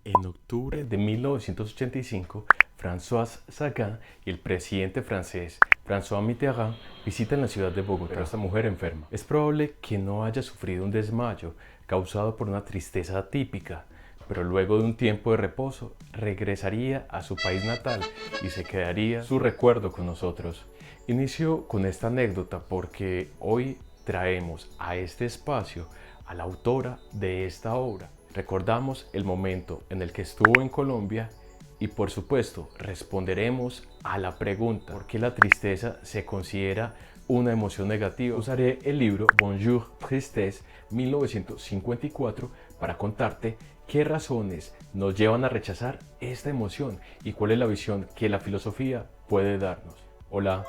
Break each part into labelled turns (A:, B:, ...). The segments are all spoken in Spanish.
A: En octubre de 1985, Françoise Sagan y el presidente francés François Mitterrand visitan la ciudad de Bogotá, pero esta mujer enferma. Es probable que no haya sufrido un desmayo causado por una tristeza atípica, pero luego de un tiempo de reposo regresaría a su país natal y se quedaría su recuerdo con nosotros. Inicio con esta anécdota porque hoy traemos a este espacio a la autora de esta obra. Recordamos el momento en el que estuvo en Colombia y por supuesto responderemos a la pregunta ¿por qué la tristeza se considera una emoción negativa? Usaré el libro Bonjour Tristesse 1954 para contarte qué razones nos llevan a rechazar esta emoción y cuál es la visión que la filosofía puede darnos. Hola,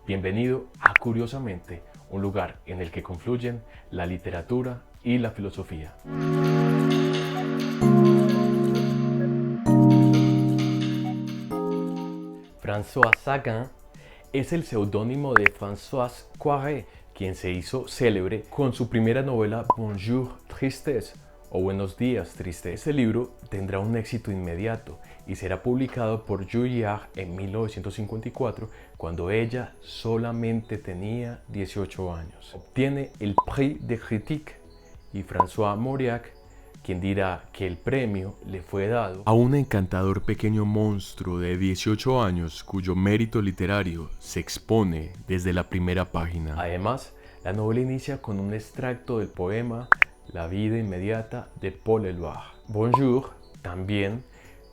A: bienvenido a Curiosamente, un lugar en el que confluyen la literatura y la filosofía. Françoise Sagan es el seudónimo de Françoise Coiré, quien se hizo célebre con su primera novela Bonjour Tristesse o Buenos días Tristeza. Este libro tendrá un éxito inmediato y será publicado por Julliard en 1954 cuando ella solamente tenía 18 años. Obtiene el Prix de Critique y François Mauriac, quien dirá que el premio le fue dado a un encantador pequeño monstruo de 18 años cuyo mérito literario se expone desde la primera página. Además, la novela inicia con un extracto del poema La vida inmediata de Paul Éluard. Bonjour también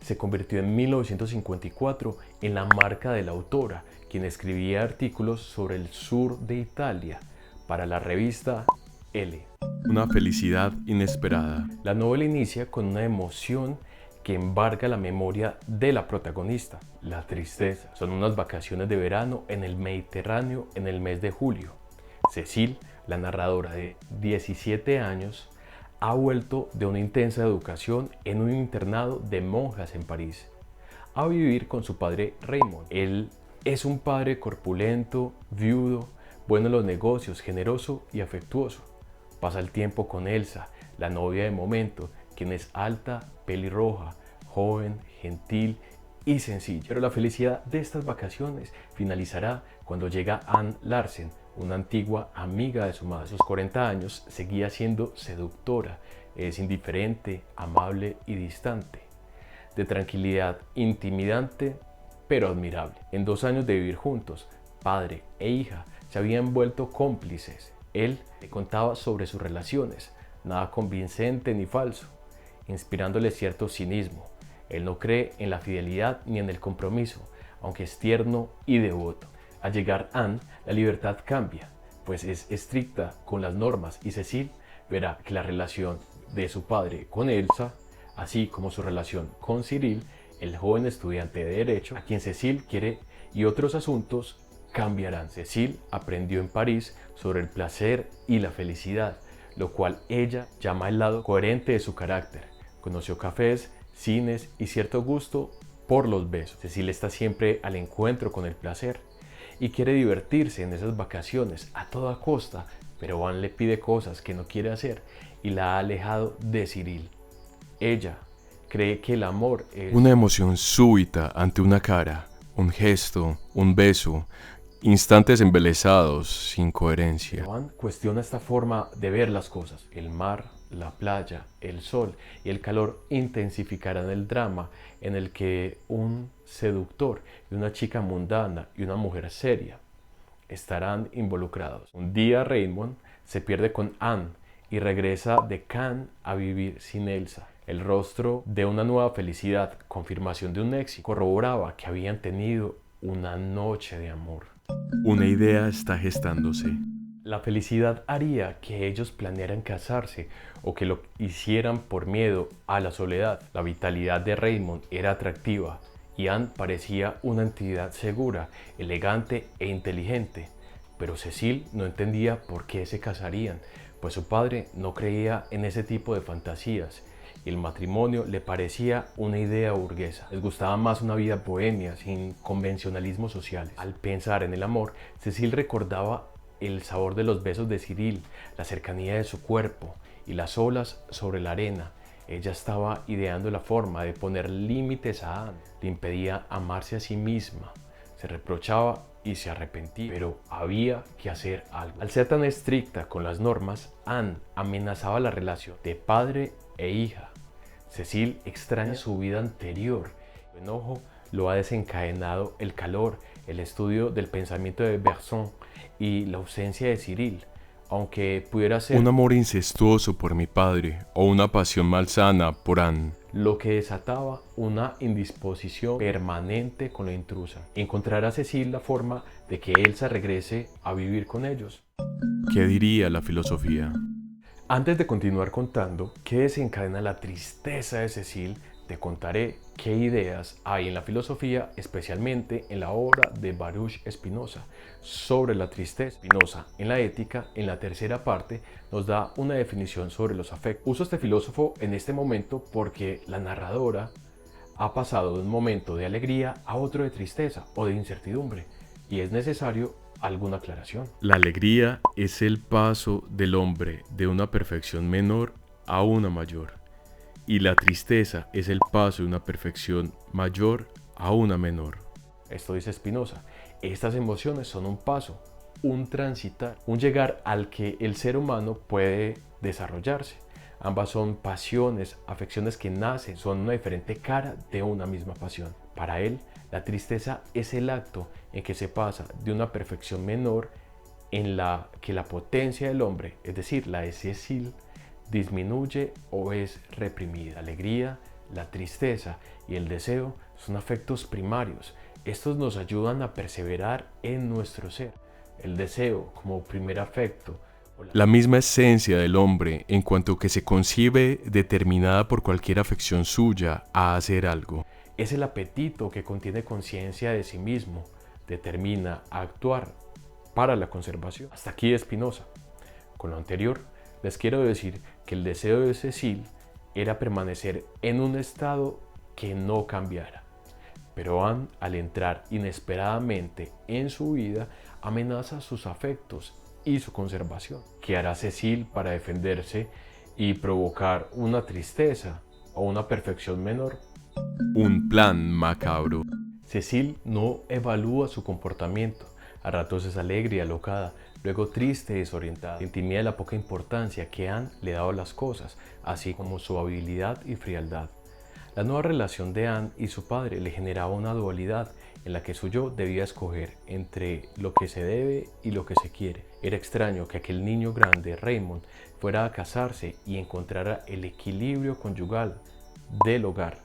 A: se convirtió en 1954 en la marca de la autora, quien escribía artículos sobre el sur de Italia para la revista Elle. Una felicidad inesperada. La novela inicia con una emoción que embarga la memoria de la protagonista, la tristeza. Son unas vacaciones de verano en el Mediterráneo en el mes de julio. Cécile, la narradora de 17 años, ha vuelto de una intensa educación en un internado de monjas en París a vivir con su padre Raymond. Él es un padre corpulento, viudo, bueno en los negocios, generoso y afectuoso. Pasa el tiempo con Elsa, la novia de momento, quien es alta, pelirroja, joven, gentil y sencilla. Pero la felicidad de estas vacaciones finalizará cuando llega Anne Larsen, una antigua amiga de su madre. A sus 40 años seguía siendo seductora, es indiferente, amable y distante. De tranquilidad intimidante, pero admirable. En 2 años de vivir juntos, padre e hija se habían vuelto cómplices. Él le contaba sobre sus relaciones, nada convincente ni falso, inspirándole cierto cinismo. Él no cree en la fidelidad ni en el compromiso, aunque es tierno y devoto. Al llegar Anne, la libertad cambia, pues es estricta con las normas y Cécile verá que la relación de su padre con Elsa, así como su relación con Cyril, el joven estudiante de Derecho, a quien Cécile quiere, y otros asuntos cambiarán. Cécile aprendió en París sobre el placer y la felicidad, lo cual ella llama el lado coherente de su carácter. Conoció cafés, cines y cierto gusto por los besos. Cécile está siempre al encuentro con el placer y quiere divertirse en esas vacaciones a toda costa, pero Anne le pide cosas que no quiere hacer y la ha alejado de Cyril. Ella cree que el amor es una emoción súbita ante una cara, un gesto, un beso, instantes embelesados, sin coherencia. Anne cuestiona esta forma de ver las cosas. El mar, la playa, el sol y el calor intensificarán el drama en el que un seductor y una chica mundana y una mujer seria estarán involucrados. Un día Raymond se pierde con Anne y regresa de Cannes a vivir sin Elsa. El rostro de una nueva felicidad, confirmación de un éxito, corroboraba que habían tenido una noche de amor. Una idea está gestándose. La felicidad haría que ellos planearan casarse o que lo hicieran por miedo a la soledad. La vitalidad de Raymond era atractiva y Anne parecía una entidad segura, elegante e inteligente. Pero Cécile no entendía por qué se casarían, pues su padre no creía en ese tipo de fantasías y el matrimonio le parecía una idea burguesa. Les gustaba más una vida bohemia, sin convencionalismos sociales. Al pensar en el amor, Cécile recordaba el sabor de los besos de Cyril, la cercanía de su cuerpo y las olas sobre la arena. Ella estaba ideando la forma de poner límites a Anne. Le impedía amarse a sí misma. Se reprochaba y se arrepentía, pero había que hacer algo. Al ser tan estricta con las normas, Anne amenazaba la relación de padre e hija. Cecile extraña su vida anterior. El enojo lo ha desencadenado el calor, el estudio del pensamiento de Bergson y la ausencia de Cyril. Aunque pudiera ser
B: un amor incestuoso por mi padre o una pasión malsana por Anne.
A: Lo que desataba una indisposición permanente con la intrusa. Encontrará Cecile la forma de que Elsa regrese a vivir con ellos.
B: ¿Qué diría la filosofía?
A: Antes de continuar contando qué desencadena la tristeza de Cecile, te contaré qué ideas hay en la filosofía, especialmente en la obra de Baruch Spinoza sobre la tristeza. Spinoza, en la Ética, en la tercera parte, nos da una definición sobre los afectos. Uso este filósofo en este momento porque la narradora ha pasado de un momento de alegría a otro de tristeza o de incertidumbre, y es necesario alguna aclaración.
B: La alegría es el paso del hombre de una perfección menor a una mayor, y la tristeza es el paso de una perfección mayor a una menor.
A: Esto dice Spinoza. Estas emociones son un paso, un transitar, un llegar al que el ser humano puede desarrollarse. Ambas son pasiones, afecciones que nacen, son una diferente cara de una misma pasión. Para él, la tristeza es el acto en que se pasa de una perfección menor en la que la potencia del hombre, es decir, la de Cecile, disminuye o es reprimida. La alegría, la tristeza y el deseo son afectos primarios. Estos nos ayudan a perseverar en nuestro ser. El deseo como primer afecto.
B: La misma esencia del hombre en cuanto que se concibe determinada por cualquier afección suya a hacer algo.
A: Es el apetito que contiene conciencia de sí mismo, determina a actuar para la conservación. Hasta aquí Spinoza. Con lo anterior, les quiero decir que el deseo de Cecile era permanecer en un estado que no cambiara. Pero Anne, al entrar inesperadamente en su vida, amenaza sus afectos y su conservación. ¿Qué hará Cecile para defenderse y provocar una tristeza o una perfección menor?
B: Un plan macabro.
A: Cecile no evalúa su comportamiento. A ratos es alegre y alocada, luego triste y desorientada. Intimida la poca importancia que Anne le daba a las cosas, así como su habilidad y frialdad. La nueva relación de Anne y su padre le generaba una dualidad en la que su yo debía escoger entre lo que se debe y lo que se quiere. Era extraño que aquel niño grande, Raymond, fuera a casarse y encontrara el equilibrio conyugal del hogar.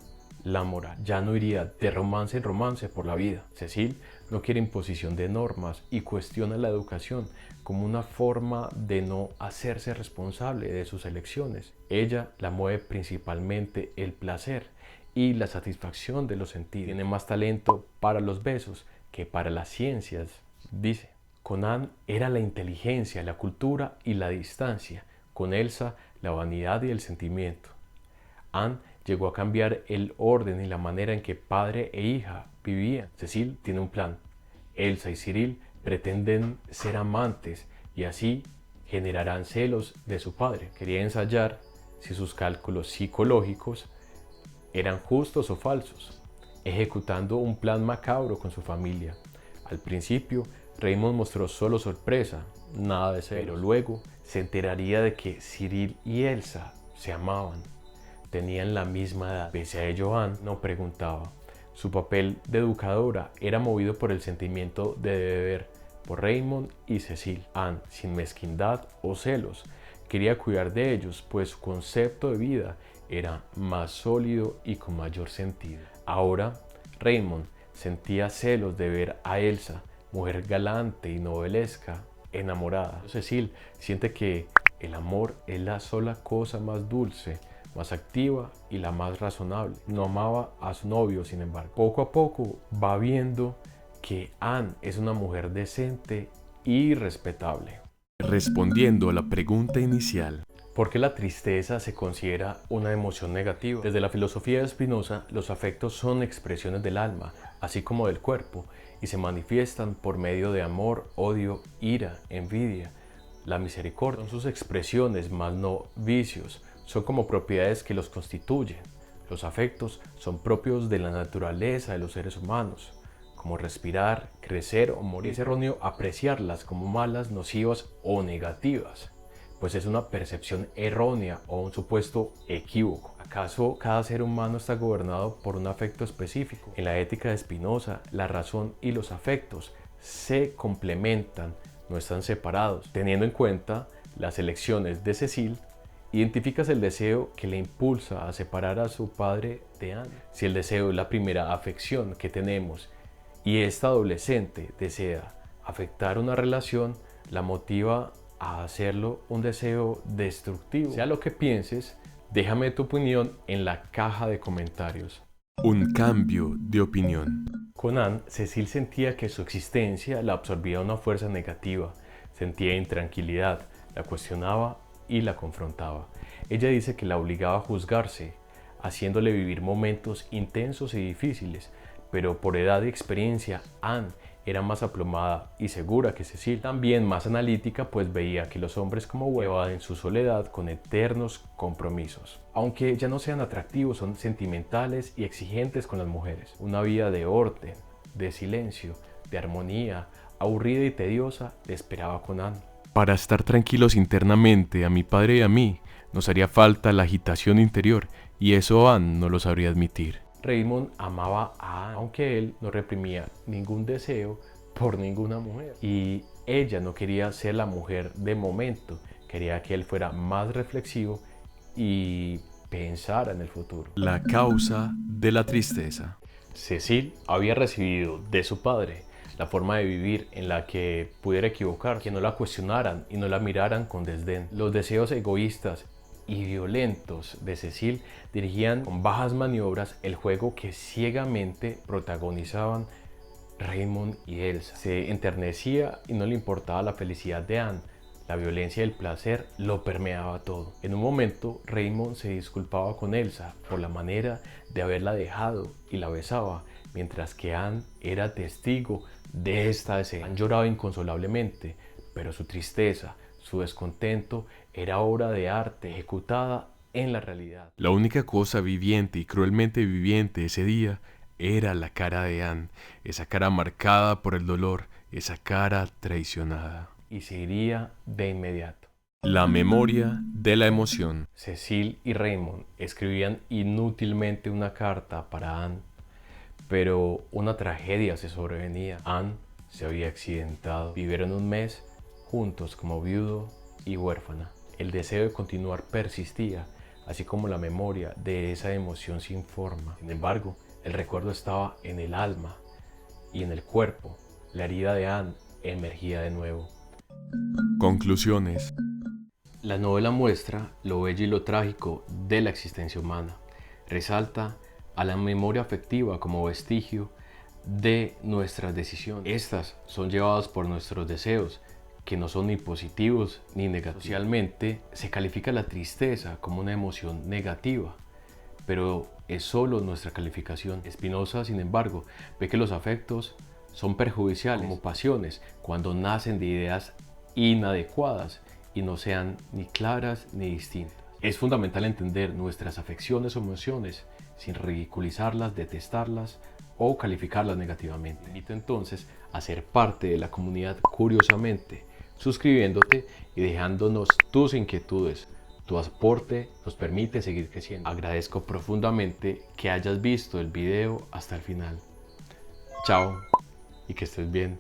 A: La moral ya no iría de romance en romance por la vida. Cecile no quiere imposición de normas y cuestiona la educación como una forma de no hacerse responsable de sus elecciones. Ella la mueve principalmente el placer y la satisfacción de los sentidos. Tiene más talento para los besos que para las ciencias, dice. Con Anne era la inteligencia, la cultura y la distancia. Con Elsa, la vanidad y el sentimiento. Anne llegó a cambiar el orden y la manera en que padre e hija vivían. Cecile tiene un plan. Elsa y Cyril pretenden ser amantes y así generarán celos de su padre. Quería ensayar si sus cálculos psicológicos eran justos o falsos, ejecutando un plan macabro con su familia. Al principio, Raymond mostró solo sorpresa, nada de celos, pero luego se enteraría de que Cyril y Elsa se amaban. Tenían la misma edad. Pese a ello, Anne no preguntaba. Su papel de educadora era movido por el sentimiento de deber por Raymond y Cecile. Anne, sin mezquindad o celos, quería cuidar de ellos, pues su concepto de vida era más sólido y con mayor sentido. Ahora, Raymond sentía celos de ver a Elsa, mujer galante y novelesca, enamorada. Cecile siente que el amor es la sola cosa más dulce, más activa y la más razonable. No amaba a su novio, sin embargo. Poco a poco va viendo que Anne es una mujer decente y respetable.
B: Respondiendo a la pregunta inicial.
A: ¿Por qué la tristeza se considera una emoción negativa? Desde la filosofía de Spinoza, los afectos son expresiones del alma, así como del cuerpo, y se manifiestan por medio de amor, odio, ira, envidia. La misericordia son sus expresiones, más no vicios. son como propiedades que los constituyen. Los afectos son propios de la naturaleza de los seres humanos, como respirar, crecer o morir. Es erróneo apreciarlas como malas, nocivas o negativas, pues es una percepción errónea o un supuesto equívoco. ¿Acaso cada ser humano está gobernado por un afecto específico? En la ética de Spinoza, la razón y los afectos se complementan, no están separados. Teniendo en cuenta las elecciones de Cecil, identificas el deseo que le impulsa a separar a su padre de Anne. Si el deseo es la primera afección que tenemos y esta adolescente desea afectar una relación, la motiva a hacerlo un deseo destructivo. Sea lo que pienses, déjame tu opinión en la caja de comentarios.
B: Un cambio de opinión.
A: Con Anne, Cecil sentía que su existencia la absorbía una fuerza negativa, sentía intranquilidad, la cuestionaba y la confrontaba. Ella dice que la obligaba a juzgarse, haciéndole vivir momentos intensos y difíciles, pero por edad y experiencia, Anne era más aplomada y segura que Cecil, también más analítica, pues veía que los hombres como Hueva en su soledad con eternos compromisos. Aunque ya no sean atractivos, son sentimentales y exigentes con las mujeres. Una vida de orden, de silencio, de armonía, aburrida y tediosa, le esperaba con Anne.
B: Para estar tranquilos internamente, a mi padre y a mí, nos haría falta la agitación interior, y eso Anne no lo sabría admitir.
A: Raymond amaba a Anne, aunque él no reprimía ningún deseo por ninguna mujer. Y ella no quería ser la mujer de momento, quería que él fuera más reflexivo y pensara en el futuro.
B: La causa de la tristeza.
A: Cecil había recibido de su padre la forma de vivir en la que pudiera equivocar, que no la cuestionaran y no la miraran con desdén. Los deseos egoístas y violentos de Cecil dirigían con bajas maniobras el juego que ciegamente protagonizaban Raymond y Elsa. Se enternecía y no le importaba la felicidad de Anne. La violencia y el placer lo permeaba todo. En un momento, Raymond se disculpaba con Elsa por la manera de haberla dejado y la besaba, mientras que Anne era testigo de esta escena. Anne lloraba inconsolablemente, pero su tristeza, su descontento era obra de arte ejecutada en la realidad.
B: La única cosa viviente y cruelmente viviente ese día era la cara de Anne, esa cara marcada por el dolor, esa cara traicionada.
A: Y se iría de inmediato.
B: La memoria de la emoción.
A: Cecil y Raymond escribían inútilmente una carta para Anne, pero una tragedia se sobrevenía. Anne se había accidentado. Vivieron un mes juntos como viudo y huérfana. El deseo de continuar persistía, así como la memoria de esa emoción sin forma. Sin embargo, el recuerdo estaba en el alma y en el cuerpo. La herida de Anne emergía de nuevo.
B: Conclusiones.
A: La novela muestra lo bello y lo trágico de la existencia humana. Resalta a la memoria afectiva como vestigio de nuestras decisiones. Estas son llevadas por nuestros deseos, que no son ni positivos ni negativos. Socialmente se califica la tristeza como una emoción negativa, pero es solo nuestra calificación. Spinoza, sin embargo, ve que los afectos son perjudiciales como pasiones cuando nacen de ideas inadecuadas y no sean ni claras ni distintas. Es fundamental entender nuestras afecciones o emociones sin ridiculizarlas, detestarlas o calificarlas negativamente. Te invito entonces a ser parte de la comunidad Curiosamente, suscribiéndote y dejándonos tus inquietudes. Tu aporte nos permite seguir creciendo. Agradezco profundamente que hayas visto el video hasta el final. Chao y que estés bien.